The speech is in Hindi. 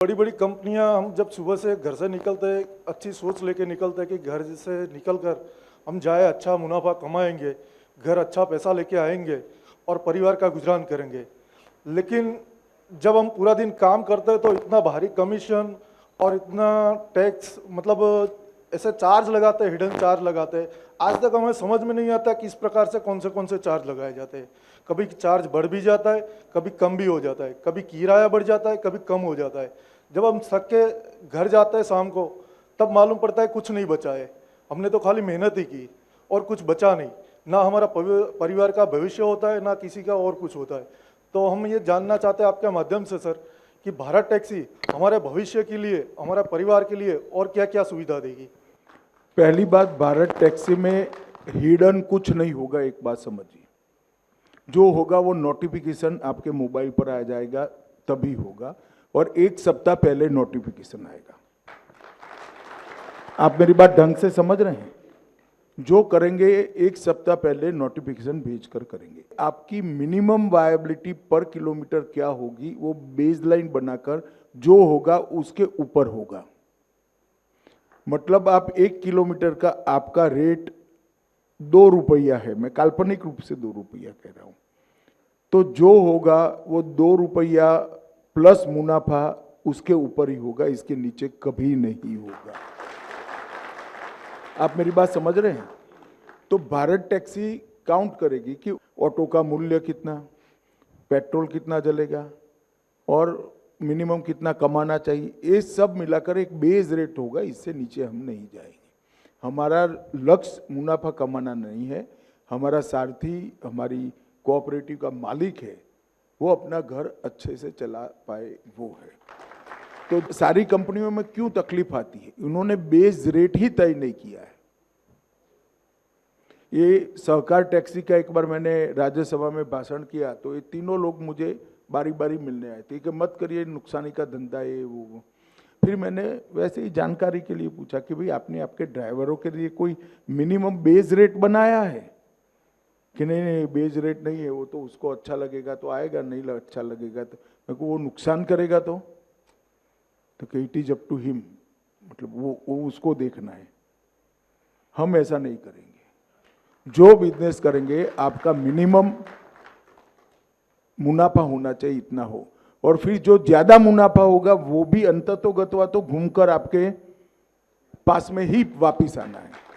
बड़ी बड़ी कंपनियां, हम जब सुबह से घर से निकलते हैं अच्छी सोच लेके निकलते हैं कि घर से निकलकर हम जाए, अच्छा मुनाफा कमाएंगे, घर अच्छा पैसा लेके आएंगे और परिवार का गुजरान करेंगे। लेकिन जब हम पूरा दिन काम करते हैं तो इतना भारी कमीशन और इतना टैक्स, मतलब ऐसे चार्ज लगाते हैं, हिडन चार्ज लगाते हैं। आज तक हमें समझ में नहीं आता किस प्रकार से कौन से चार्ज लगाए जाते हैं। कभी चार्ज बढ़ भी जाता है, कभी कम भी हो जाता है, कभी किराया बढ़ जाता है, कभी कम हो जाता है। जब हम थक के घर जाते हैं शाम को, तब मालूम पड़ता है कुछ नहीं बचा है, हमने तो खाली मेहनत ही की और कुछ बचा नहीं। ना हमारा परिवार का भविष्य होता है, ना किसी का और कुछ होता है। तो हम ये जानना चाहते हैं आपके माध्यम से सर कि भारत टैक्सी हमारे भविष्य के लिए, हमारे परिवार के लिए और क्या क्या सुविधा देगी। पहली बात, भारत टैक्सी में हिडन कुछ नहीं होगा। एक बात समझिए, जो होगा वो नोटिफिकेशन आपके मोबाइल पर आ जाएगा, तभी होगा, और एक सप्ताह पहले नोटिफिकेशन आएगा। आप मेरी बात ढंग से समझ रहे हैं? जो करेंगे एक सप्ताह पहले नोटिफिकेशन भेजकर करेंगे। आपकी मिनिमम वायबिलिटी पर किलोमीटर क्या होगी, वो बेसलाइन बनाकर जो होगा उसके ऊपर होगा। मतलब आप 1 किलोमीटर का आपका रेट 2 रुपया है, मैं काल्पनिक रूप से 2 रुपया कह रहा हूं, तो जो होगा वो 2 रुपया प्लस मुनाफा उसके ऊपर ही होगा, इसके नीचे कभी नहीं होगा। आप मेरी बात समझ रहे हैं? तो भारत टैक्सी काउंट करेगी कि ऑटो का मूल्य कितना, पेट्रोल कितना जलेगा और मिनिमम कितना कमाना चाहिए, ये सब मिलाकर एक बेस रेट होगा। इससे नीचे हम नहीं जाएंगे। हमारा लक्ष्य मुनाफा कमाना नहीं है। हमारा सारथी, हमारी कोऑपरेटिव का मालिक है, वो अपना घर अच्छे से चला पाए, वो है। तो सारी कंपनियों में क्यों तकलीफ आती है? उन्होंने बेस रेट ही तय नहीं किया है। ये सहकार टैक्सी का एक बार मैंने राज्यसभा में भाषण किया, तो ये तीनों लोग मुझे बारी बारी मिलने आए थे कि मत करिए, नुकसानी का धंधा है वो। फिर मैंने वैसे ही जानकारी के लिए पूछा कि भाई आपने आपके ड्राइवरों के लिए कोई मिनिमम बेस रेट बनाया है कि नहीं? बेस रेट नहीं है, वो तो उसको अच्छा लगेगा तो आएगा, नहीं अच्छा लगेगा तो मेरे को वो नुकसान करेगा तो it is up to him, मतलब वो उसको देखना है। हम ऐसा नहीं करेंगे। जो बिजनेस करेंगे आपका मिनिमम मुनाफा होना चाहिए, इतना हो, और फिर जो ज्यादा मुनाफा होगा वो भी अंततोगत्वा तो घूमकर आपके पास में ही वापिस आना है।